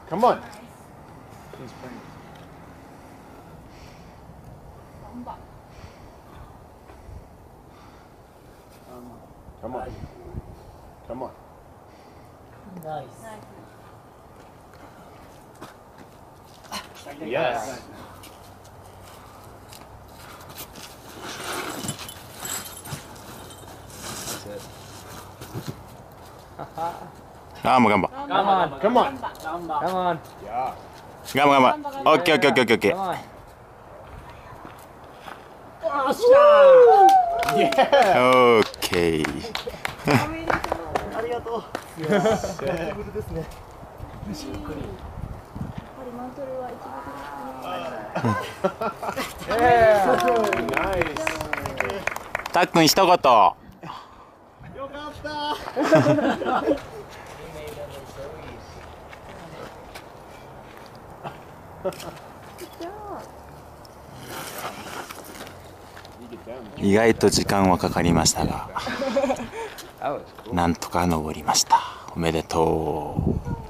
Come on. Come on. Come on. Nice. Yes. That's it. Gamma, gamma. Come on. Come on. Come on. Yeah. Gamma, gamma. Okay, okay, okay, okay. Come on. Yeah. Okay. ありがとう。テーブルですね。やっぱりマントルは一番ですね。Nice. たっくん一言。よかったー。意外と時間はかかりましたが、 That was cool. なんとか登りました。おめでとう。